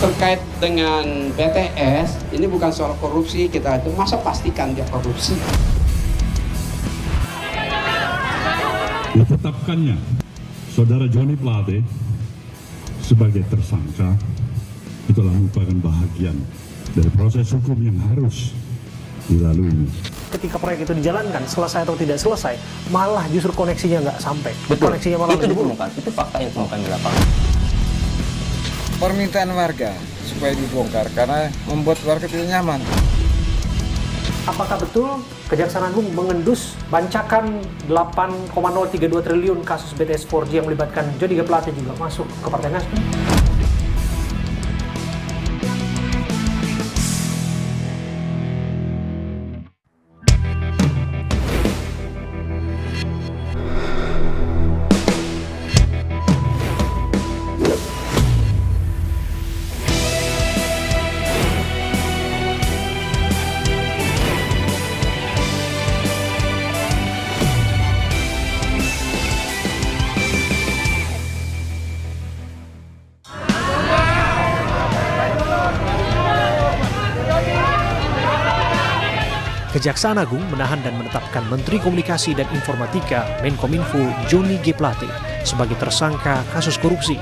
Terkait dengan BTS, ini bukan soal korupsi, kita itu masa pastikan dia korupsi. Ditetapkannya Saudara Joni Plate sebagai tersangka itulah merupakan bahagian dari proses hukum yang harus dilalui. Ketika proyek itu dijalankan, selesai atau tidak selesai, malah justru koneksinya nggak sampai. Betul. Koneksinya malah Itu ditemukan. Itu fakta yang ditemukan di lapangan. Permintaan warga supaya dibongkar karena membuat warga tidak nyaman. Apakah betul Kejaksaan Agung mengendus bancakan 8,032 triliun kasus BTS 4G yang melibatkan Joni G. Plate juga masuk ke Partai Nasdem? Kejaksaan Agung menahan dan menetapkan Menteri Komunikasi dan Informatika Menkominfo Joni G. Plate sebagai tersangka kasus korupsi.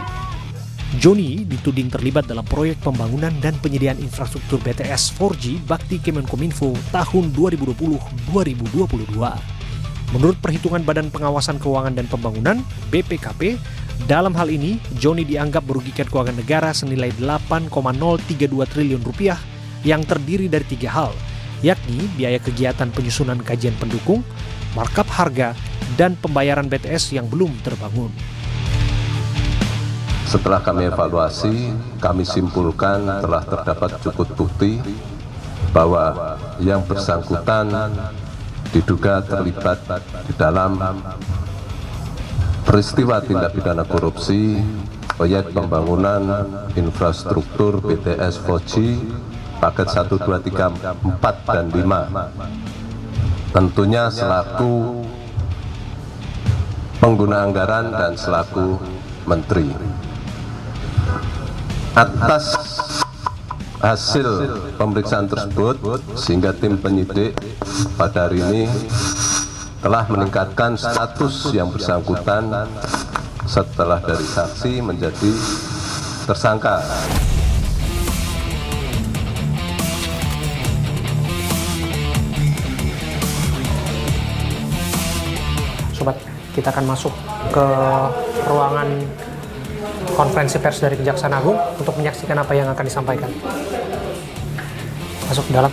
Joni dituding terlibat dalam proyek pembangunan dan penyediaan infrastruktur BTS 4G bakti Kemenkominfo tahun 2020-2022. Menurut perhitungan Badan Pengawasan Keuangan dan Pembangunan (BPKP), dalam hal ini Joni dianggap merugikan keuangan negara senilai 8,032 triliun rupiah yang terdiri dari 3 hal, yakni biaya kegiatan penyusunan kajian pendukung, markup harga, dan pembayaran BTS yang belum terbangun. Setelah kami evaluasi, kami simpulkan telah terdapat cukup bukti bahwa yang bersangkutan diduga terlibat di dalam peristiwa tindak pidana korupsi proyek pembangunan infrastruktur BTS 4G paket 1, 2, 3, 4, dan 5. Tentunya selaku pengguna anggaran dan selaku menteri. Atas hasil pemeriksaan tersebut, sehingga tim penyidik pada hari ini telah meningkatkan status yang bersangkutan setelah dari saksi menjadi tersangka. Sobat, kita akan masuk ke ruangan konferensi pers dari Kejaksaan Agung untuk menyaksikan apa yang akan disampaikan. Masuk ke dalam.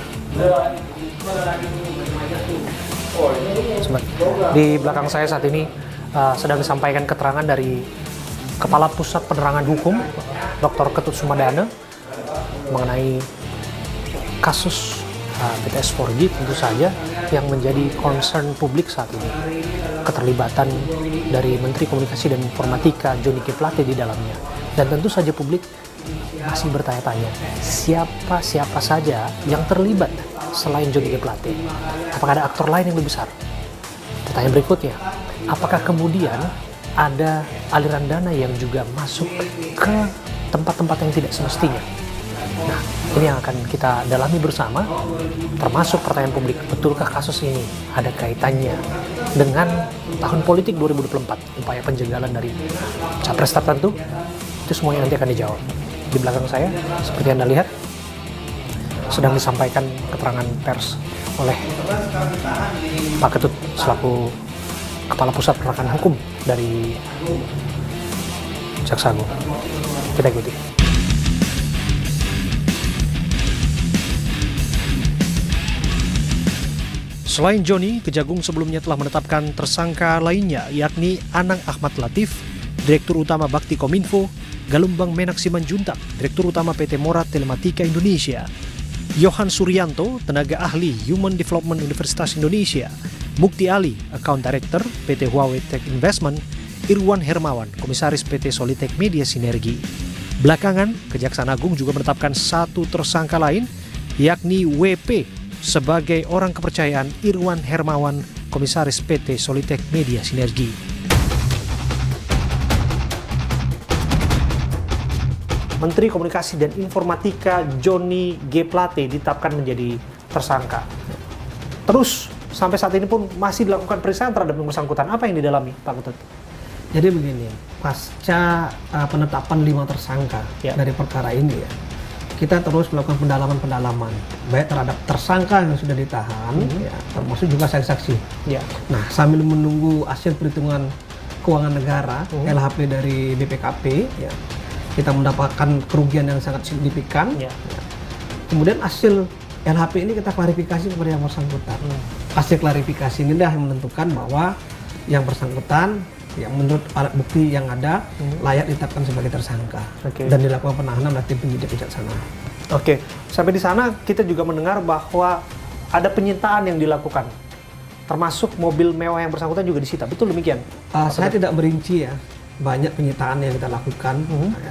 Sobat, di belakang saya saat ini sedang disampaikan keterangan dari Kepala Pusat Penerangan Hukum, Dr. Ketut Sumadana, mengenai kasus BTS 4G tentu saja yang menjadi concern publik saat ini. Keterlibatan dari Menteri Komunikasi dan Informatika Joni G. Plate di dalamnya. Dan tentu saja publik masih bertanya-tanya, siapa saja yang terlibat selain Joni G. Plate? Apakah ada aktor lain yang lebih besar? Pertanyaan berikutnya, apakah kemudian ada aliran dana yang juga masuk ke tempat-tempat yang tidak semestinya? Nah, ini yang akan kita dalami bersama, termasuk pertanyaan publik, betulkah kasus ini ada kaitannya dengan tahun politik 2024, upaya penjagalan dari capres tertentu? Itu semuanya nanti akan dijawab. Di belakang saya, seperti Anda lihat, sedang disampaikan keterangan pers oleh Pak Ketut selaku Kepala Pusat Penerangan Hukum dari Jaksa Agung. Kita ikuti. Selain Joni, Kejagung sebelumnya telah menetapkan tersangka lainnya, yakni Anang Ahmad Latif, Direktur Utama Bakti Kominfo, Galumbang Menak Simanjuntak, Direktur Utama PT Morat Telematika Indonesia, Yohan Suryanto, Tenaga Ahli Human Development Universitas Indonesia, Mukti Ali, Account Director PT Huawei Tech Investment, Irwan Hermawan, Komisaris PT Solitek Media Sinergi. Belakangan, Kejaksaan Agung juga menetapkan satu tersangka lain, yakni WP, sebagai orang kepercayaan Irwan Hermawan, Komisaris PT Solitek Media Sinergi. Menteri Komunikasi dan Informatika Johnny G. Plate ditetapkan menjadi tersangka. Terus sampai saat ini pun masih dilakukan pemeriksaan terhadap yang bersangkutan. Apa yang didalami, Pak Ketut? Jadi begini, pasca penetapan 5 tersangka dari perkara ini ya, kita terus melakukan pendalaman, baik terhadap tersangka yang sudah ditahan, ya, termasuk juga saksi-saksi. Ya. Nah, sambil menunggu hasil perhitungan keuangan negara (LHP) dari BPKP, ya, kita mendapatkan kerugian yang sangat signifikan. Ya. Kemudian hasil LHP ini kita klarifikasi kepada yang bersangkutan. Hasil klarifikasi ini dah yang menentukan bahwa yang bersangkutan yang menurut alat bukti yang ada layak ditetapkan sebagai tersangka dan dilakukan penahanan oleh tim penyidik kejaksaan. Oke, sampai di sana kita juga mendengar bahwa ada penyitaan yang dilakukan, termasuk mobil mewah yang bersangkutan juga disita. Betul demikian? Saya tidak merinci ya, banyak penyitaan yang kita lakukan.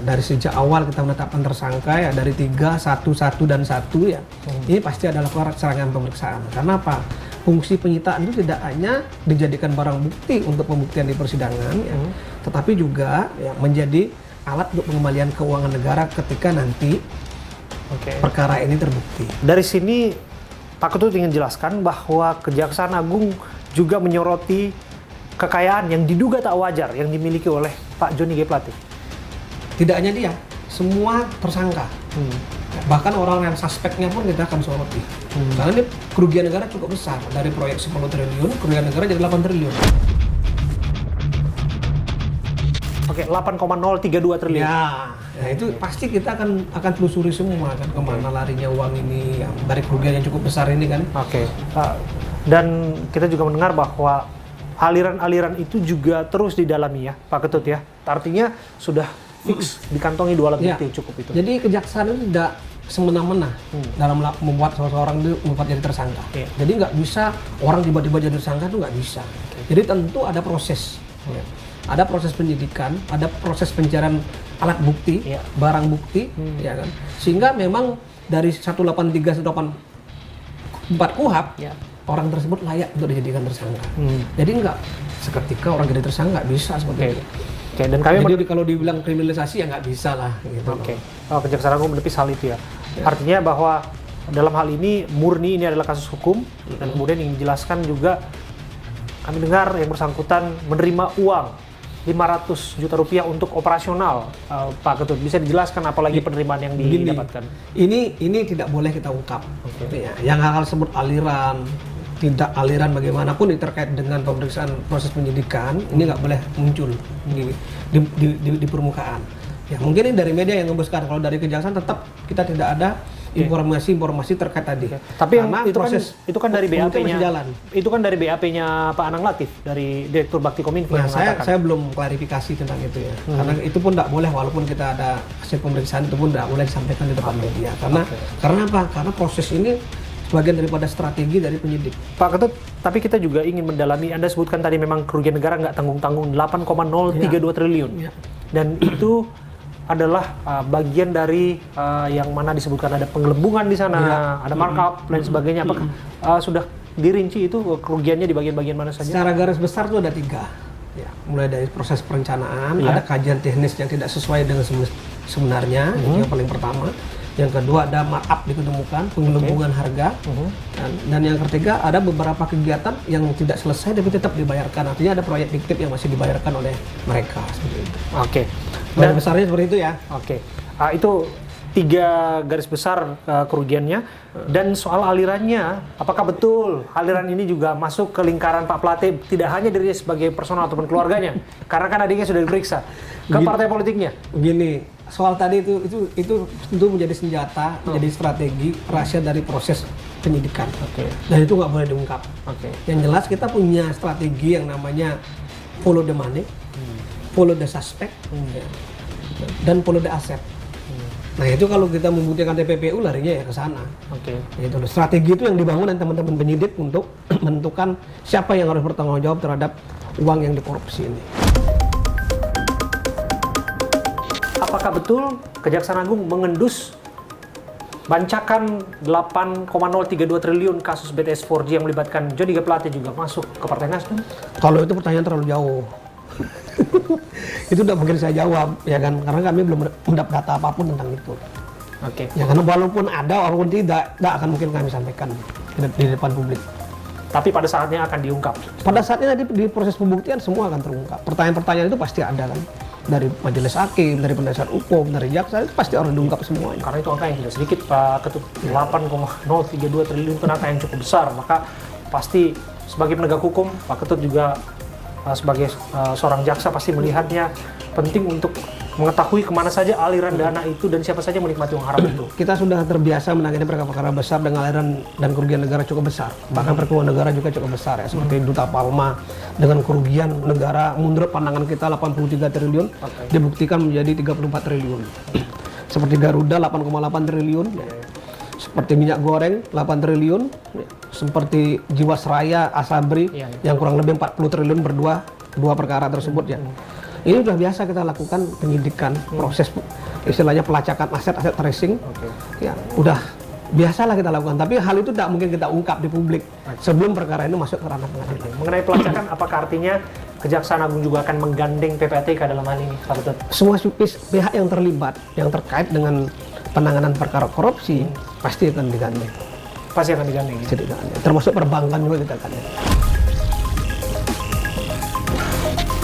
Dari sejak awal kita menetapkan tersangka ya, dari 3, 1, 1 dan 1 ya. Ini pasti adalah serangkaian pemeriksaan. Karena apa? Fungsi penyitaan itu tidak hanya dijadikan barang bukti untuk pembuktian di persidangan, ya, tetapi juga ya, menjadi alat untuk pengembalian keuangan negara ketika nanti perkara ini terbukti. Dari sini Pak Ketut ingin jelaskan bahwa Kejaksaan Agung juga menyoroti kekayaan yang diduga tak wajar yang dimiliki oleh Pak Johnny G. Plate. Tidak hanya dia, semua tersangka. Bahkan orang yang suspeknya pun kita akan soroti. Karena ini kerugian negara cukup besar. Dari proyek 10 triliun, kerugian negara jadi 8 triliun. Oke, 8,032 triliun. Ya, itu pasti kita akan telusuri semua kan kemana larinya uang ini yang dari kerugian yang cukup besar ini kan. Dan kita juga mendengar bahwa aliran-aliran itu juga terus didalami ya, Pak Ketut ya. Artinya sudah fix dikantongi 2 alat bukti cukup itu. Jadi kejaksaan itu tidak semena-mena dalam membuat seseorang itu membuat jadi tersangka. Jadi nggak bisa orang tiba-tiba jadi tersangka itu nggak bisa. Jadi tentu ada proses. Ada proses penyidikan, ada proses pencarian alat bukti, barang bukti, ya kan. Sehingga memang dari 183 184 KUHP, orang tersebut layak untuk dijadikan tersangka. Jadi nggak seketika orang jadi tersangka, nggak bisa seperti itu. Dan kami jadi kalau dibilang kriminalisasi ya nggak bisa lah. Gitu. Kejaksaan Agung menepis hal itu ya. Artinya bahwa dalam hal ini murni ini adalah kasus hukum dan kemudian yang dijelaskan juga kami dengar yang bersangkutan menerima uang 500 juta rupiah untuk operasional. Pak Ketut, bisa dijelaskan apalagi penerimaan yang didapatkan? Ini tidak boleh kita ungkap. Yang hal sebut aliran, tidak aliran bagaimanapun terkait dengan pemeriksaan proses penyidikan, ini nggak boleh muncul di permukaan. Ya mungkin ini dari media yang ngembuskan. Kalau dari kejaksaan tetap kita tidak ada informasi terkait tadi. Tapi yang itu kan dari BAP-nya. Itu kan dari BAP-nya Pak Anang Latif dari Direktur Bakti Kominfo yang mengatakan. Saya belum klarifikasi tentang itu ya. Karena itu pun tidak boleh walaupun kita ada hasil pemeriksaan itu pun tidak boleh disampaikan di depan media. Karena apa? Karena proses ini sebagian daripada strategi dari penyidik. Pak Ketut, tapi kita juga ingin mendalami, Anda sebutkan tadi memang kerugian negara nggak tanggung-tanggung 8,032 triliun. Dan itu adalah bagian dari yang mana disebutkan ada penggelembungan di sana, ada markup dan sebagainya. Apakah sudah dirinci itu kerugiannya di bagian-bagian mana saja? Secara garis besar itu ada 3. Ya, mulai dari proses perencanaan, ada kajian teknis yang tidak sesuai dengan sebenarnya, itu yang paling pertama. Yang kedua ada markup ditemukan, penggelembungan harga, dan yang ketiga ada beberapa kegiatan yang tidak selesai tapi tetap dibayarkan. Artinya ada proyek fiktif yang masih dibayarkan oleh mereka seperti itu. Dan besarnya seperti itu ya. Itu 3 garis besar kerugiannya. Dan soal alirannya, apakah betul aliran ini juga masuk ke lingkaran Pak Plate, tidak hanya dirinya sebagai personal ataupun keluarganya? Karena kan adiknya sudah diperiksa ke partai politiknya. Begini, soal tadi itu tentu menjadi senjata, menjadi strategi rahasia dari proses penyidikan. Dan itu nggak boleh diungkap. Yang jelas kita punya strategi yang namanya follow the money, follow the suspect, dan follow the asset. Nah itu kalau kita membuktikan TPPU larinya ya ke sana. Gitu. Strategi itu yang dibangun oleh teman-teman penyidik untuk menentukan siapa yang harus bertanggung jawab terhadap uang yang dikorupsi ini. Apakah betul Kejaksaan Agung mengendus bancakan 8,032 triliun kasus BTS 4G yang melibatkan Johnny G. Plate juga masuk ke Partai Nasdem? Kalau itu pertanyaan terlalu jauh. Itu tidak mungkin saya jawab, ya kan? Karena kami belum mendapat data apapun tentang itu. Oke. Ya karena walaupun ada, walaupun tidak akan mungkin kami sampaikan di depan publik. Tapi pada saatnya akan diungkap. Pada saatnya di proses pembuktian semua akan terungkap. Pertanyaan-pertanyaan itu pasti ada kan? Dari majelis hakim, dari penasihat hukum, dari jaksa, itu pasti harus diungkap semuanya. Karena itu angka yang tidak sedikit, Pak Ketut. 8,032 triliun itu angka yang cukup besar. Maka pasti sebagai penegak hukum, Pak Ketut juga sebagai seorang jaksa pasti melihatnya penting untuk mengetahui kemana saja aliran dana itu dan siapa saja menikmati uang haram itu. Kita sudah terbiasa menangani perkara-perkara besar dengan aliran dan kerugian negara cukup besar. Bahkan kerugian negara juga cukup besar ya, seperti Duta Palma dengan kerugian negara menurut pandangan kita 83 triliun, dibuktikan menjadi 34 triliun. Seperti Garuda 8,8 triliun, seperti minyak goreng 8 triliun, seperti Jiwasraya, Asabri yang kurang lebih 40 triliun dua perkara tersebut ya. Ini sudah biasa kita lakukan penyidikan, proses istilahnya pelacakan aset-aset tracing, ya udah biasalah kita lakukan. Tapi hal itu tidak mungkin kita ungkap di publik sebelum perkara ini masuk ke ranah pengadilan. Mengenai pelacakan, apakah artinya Kejaksaan Agung juga akan menggandeng PPATK dalam hal ini, Pak Ketut? Semua pihak yang terlibat, yang terkait dengan penanganan perkara korupsi pasti akan digandeng. Pasti akan digandeng. Pasti digandeng. Termasuk perbankan juga kita gandeng.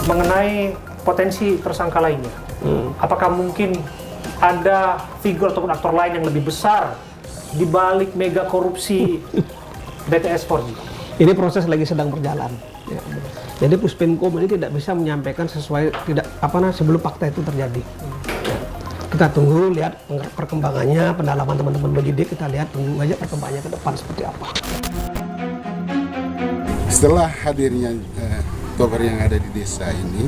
Mengenai potensi tersangka lainnya, apakah mungkin ada figur ataupun aktor lain yang lebih besar di balik mega korupsi BTS 4G? Ini proses lagi sedang berjalan. Ya. Jadi Puspinkom ini tidak bisa menyampaikan sesuai sebelum fakta itu terjadi. Ya. Kita tunggu lihat perkembangannya, pendalaman teman-teman penyidik, kita lihat tunggu aja perkembangannya ke depan seperti apa. Setelah hadirnya tower yang ada di desa ini,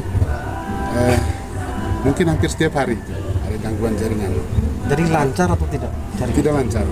mungkin hampir setiap hari itu ada gangguan jaringan. Jadi lancar atau tidak? Tidak lancar.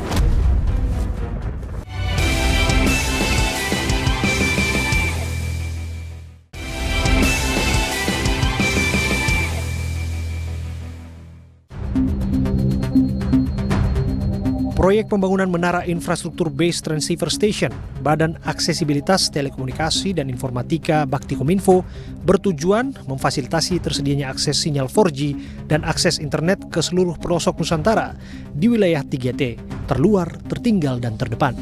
Proyek pembangunan menara infrastruktur base transceiver station Badan Aksesibilitas Telekomunikasi dan Informatika Baktikominfo bertujuan memfasilitasi tersedianya akses sinyal 4G dan akses internet ke seluruh pelosok Nusantara di wilayah 3T, terluar, tertinggal, dan terdepan.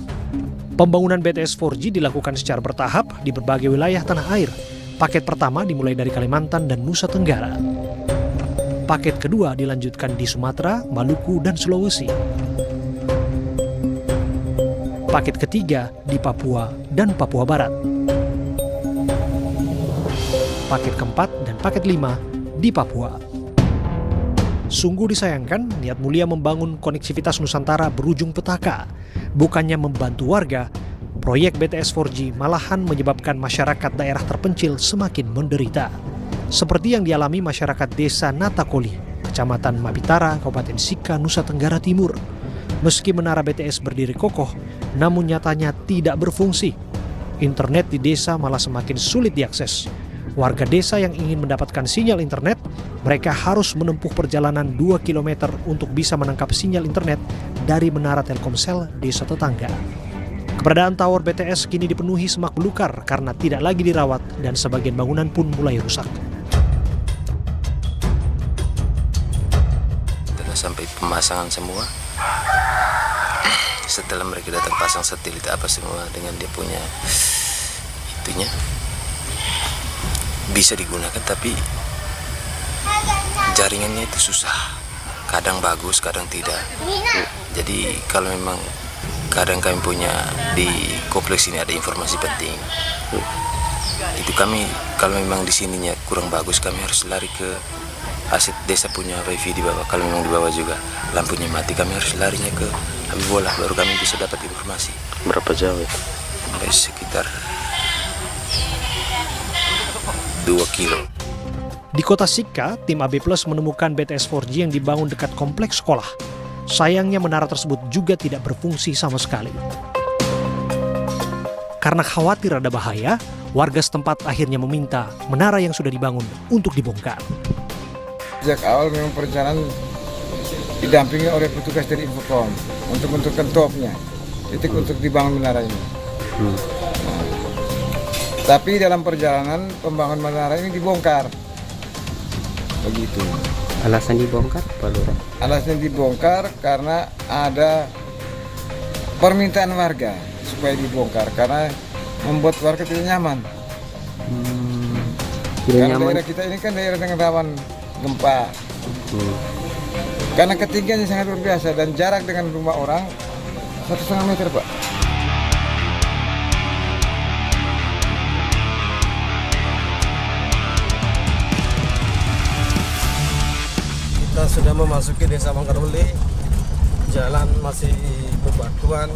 Pembangunan BTS 4G dilakukan secara bertahap di berbagai wilayah tanah air. Paket pertama dimulai dari Kalimantan dan Nusa Tenggara. Paket kedua dilanjutkan di Sumatera, Maluku, dan Sulawesi. Paket ketiga di Papua dan Papua Barat. Paket keempat dan paket 5 di Papua. Sungguh disayangkan, niat mulia membangun koneksivitas Nusantara berujung petaka. Bukannya membantu warga, proyek BTS 4G malahan menyebabkan masyarakat daerah terpencil semakin menderita. Seperti yang dialami masyarakat desa Natakoli, Kecamatan Mabitara, Kabupaten Sika, Nusa Tenggara Timur. Meski menara BTS berdiri kokoh, namun nyatanya tidak berfungsi. Internet di desa malah semakin sulit diakses. Warga desa yang ingin mendapatkan sinyal internet, mereka harus menempuh perjalanan 2 km untuk bisa menangkap sinyal internet dari menara Telkomsel desa tetangga. Keberadaan tower BTS kini dipenuhi semak belukar karena tidak lagi dirawat dan sebagian bangunan pun mulai rusak. Setelah sampai pemasangan semua, setelah mereka datang pasang satelit apa semua dengan dia punya itunya bisa digunakan, tapi jaringannya itu susah, kadang bagus kadang tidak. Jadi kalau memang kadang kami punya di kompleks ini ada informasi penting, itu kami kalau memang di sininya kurang bagus kami harus lari ke aset desa punya wifi di bawah. Kalau memang di bawah juga lampunya mati, kami harus larinya ke Habibola baru kami bisa dapat informasi. Berapa jauh itu? Sekitar 2 kilo. Di kota Sika, tim AB Plus menemukan BTS 4G yang dibangun dekat kompleks sekolah. Sayangnya menara tersebut juga tidak berfungsi sama sekali. Karena khawatir ada bahaya, warga setempat akhirnya meminta menara yang sudah dibangun untuk dibongkar. Sejak awal memang perencanaan didampingi oleh petugas dari Infocom untuk menentukan topnya, titik untuk dibangun menara ini. Tapi dalam perjalanan pembangunan menara ini dibongkar. Begitu. Alasan dibongkar, Pak Lurah? Alasan dibongkar karena ada permintaan warga supaya dibongkar karena membuat warga tidak nyaman. Karena daerah kita ini kan daerah dengan rawan gempa. Karena ketinggiannya sangat luar biasa dan jarak dengan rumah orang 1,5 meter, Pak. Kita sudah memasuki Desa Mangkaruli, jalan masih bebatuan,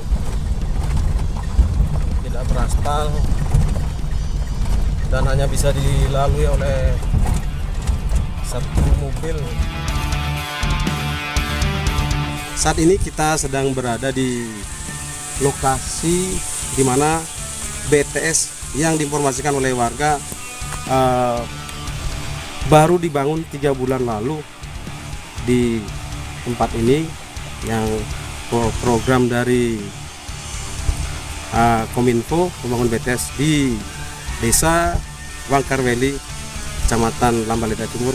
tidak beraspal, dan hanya bisa dilalui oleh satu mobil. Saat ini kita sedang berada di lokasi di mana BTS yang diinformasikan oleh warga baru dibangun 3 bulan lalu di tempat ini, yang program dari Kominfo membangun BTS di Desa Wangkarweli, Kecamatan Lambaleda Timur,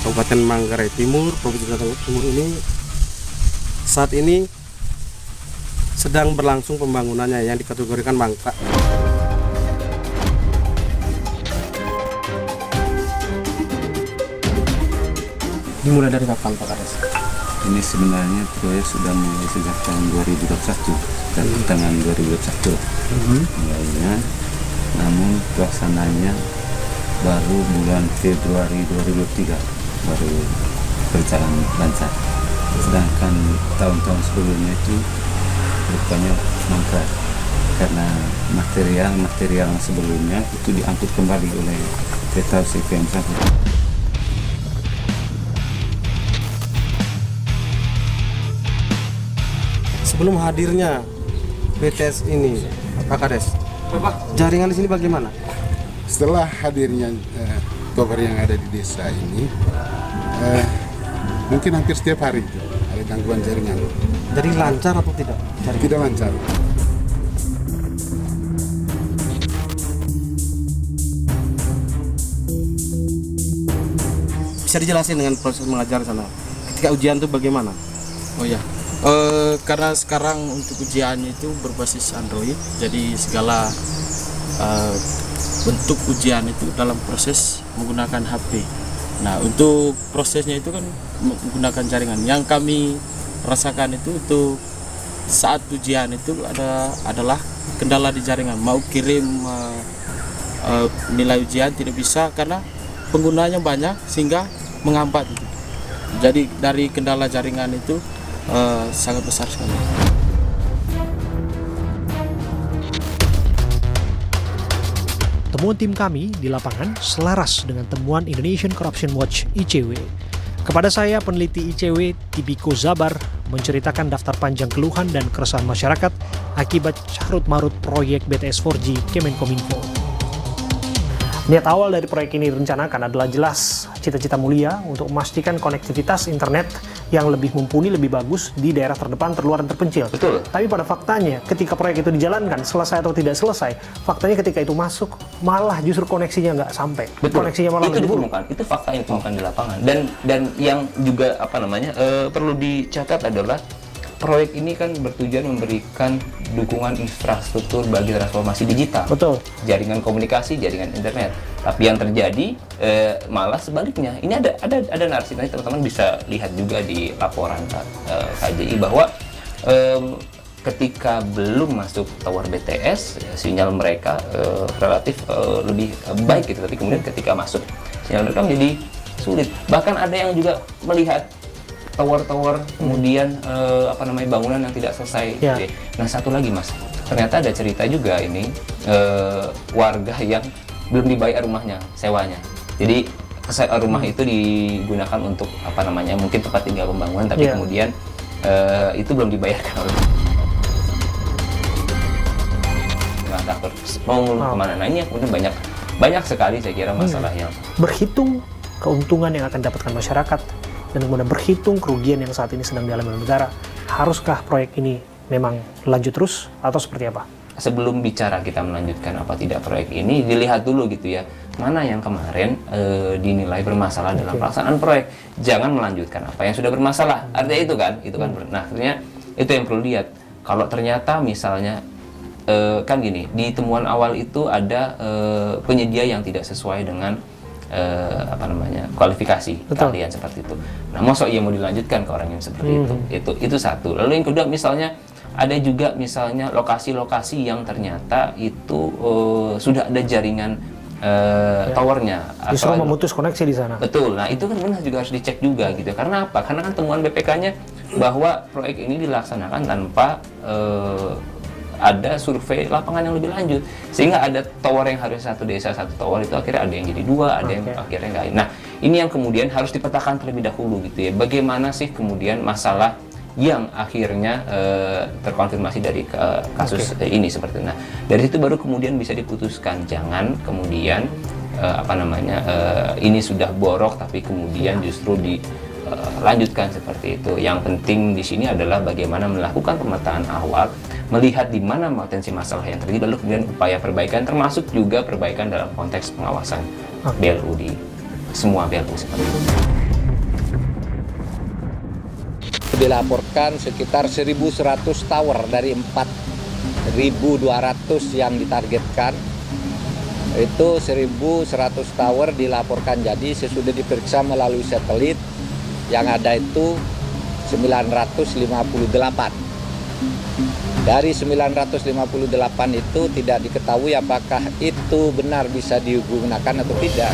Kabupaten Manggarai Timur, Provinsi Nusa Tenggara Timur ini saat ini sedang berlangsung pembangunannya yang dikategorikan mangkrak. Dimulai dari kapan, Pak Kades? Ini sebenarnya proyek sudah mulai sejak tahun 2021, dan tangan 2021 mulainya, namun pelaksananya baru bulan Februari 2023 baru berjalan lancar. Sedangkan tahun-tahun sebelumnya itu rupanya mangkrak karena material sebelumnya itu diangkut kembali oleh kereta CPM 1. Sebelum hadirnya BTS ini, Pak Kades, jaringan di sini bagaimana? Setelah hadirnya tower yang ada di desa ini, mungkin hampir setiap hari itu ada gangguan jaringan. Jadi lancar atau tidak? Tidak lancar. Bisa dijelasin dengan proses mengajar sana? Ketika ujian itu bagaimana? Oh ya, karena sekarang untuk ujiannya itu berbasis Android, jadi segala bentuk ujian itu dalam proses menggunakan HP. Nah, untuk prosesnya itu kan menggunakan jaringan. Yang kami rasakan itu untuk saat ujian itu adalah kendala di jaringan. Mau kirim nilai ujian tidak bisa karena penggunanya banyak sehingga menghambat itu. Jadi dari kendala jaringan itu sangat besar sekali. Temuan tim kami di lapangan selaras dengan temuan Indonesian Corruption Watch (ICW). Kepada saya, peneliti ICW Tibiko Zabar menceritakan daftar panjang keluhan dan keresahan masyarakat akibat carut-marut proyek BTS 4G Kemenkominfo. Niat awal dari proyek ini direncanakan adalah jelas cita-cita mulia untuk memastikan konektivitas internet yang lebih mumpuni, lebih bagus di daerah terdepan, terluar, dan terpencil. Betul. Tapi pada faktanya, ketika proyek itu dijalankan, selesai atau tidak selesai, faktanya ketika itu masuk, malah justru koneksinya nggak sampai. Betul. Koneksinya malah itu ditemukan. Itu fakta yang ditemukan di lapangan. Dan yang juga perlu dicatat adalah proyek ini kan bertujuan memberikan dukungan infrastruktur bagi transformasi digital. Betul. Jaringan komunikasi, jaringan internet. Tapi yang terjadi malah sebaliknya. Ini ada narasi, nanti teman-teman bisa lihat juga di laporan KJI bahwa ketika belum masuk tower BTS, sinyal mereka relatif lebih baik gitu. Tapi kemudian ketika masuk, sinyal mereka menjadi sulit. Bahkan ada yang juga melihat tower-tower kemudian bangunan yang tidak selesai. Ya. Nah, satu lagi Mas, ternyata ada cerita juga ini warga yang belum dibayar rumahnya, sewanya. Jadi rumah itu digunakan untuk mungkin tempat tinggal pembangunan, tapi kemudian itu belum dibayarkan oleh kontraktor. Mau kemana? Nah, ini kemudian banyak sekali saya kira masalahnya. Berhitung keuntungan yang akan dapatkan masyarakat dan kemudian berhitung kerugian yang saat ini sedang dialami oleh negara, haruskah proyek ini memang lanjut terus atau seperti apa? sebelum bicara kita melanjutkan apa tidak proyek ini, dilihat dulu gitu ya, mana yang kemarin dinilai bermasalah dalam pelaksanaan proyek, jangan melanjutkan apa yang sudah bermasalah. Artinya itu kan. Nah, artinya itu yang perlu lihat. Kalau ternyata misalnya kan gini, di temuan awal itu ada penyedia yang tidak sesuai dengan kualifikasi keahlian seperti itu. Nah, masa iya mau dilanjutkan ke orang yang seperti itu satu. Lalu yang kedua, misalnya ada juga misalnya lokasi-lokasi yang ternyata itu sudah ada jaringan towernya. Justru memutus koneksi di sana. Betul. Nah, itu kan benar juga harus dicek juga gitu. Karena apa? Karena kan temuan BPK-nya bahwa proyek ini dilaksanakan tanpa ada survei lapangan yang lebih lanjut, sehingga ada tower yang harus satu desa satu tower itu akhirnya ada yang jadi dua, ada yang akhirnya nggak. Nah, ini yang kemudian harus dipetakan terlebih dahulu gitu ya. Bagaimana sih kemudian masalah yang akhirnya terkonfirmasi dari kasus ini seperti itu. Nah, dari situ baru kemudian bisa diputuskan. Jangan kemudian ini sudah borok tapi kemudian justru dilanjutkan seperti itu. Yang penting di sini adalah bagaimana melakukan pemetaan awal, melihat di mana potensi masalah yang terjadi, lalu kemudian upaya perbaikan, termasuk juga perbaikan dalam konteks pengawasan BLU di semua BLU seperti itu. Dilaporkan sekitar 1.100 tower dari 4.200 yang ditargetkan. Itu 1.100 tower dilaporkan jadi sesudah diperiksa melalui satelit yang ada itu 958. Dari 958 itu tidak diketahui apakah itu benar bisa digunakan atau tidak.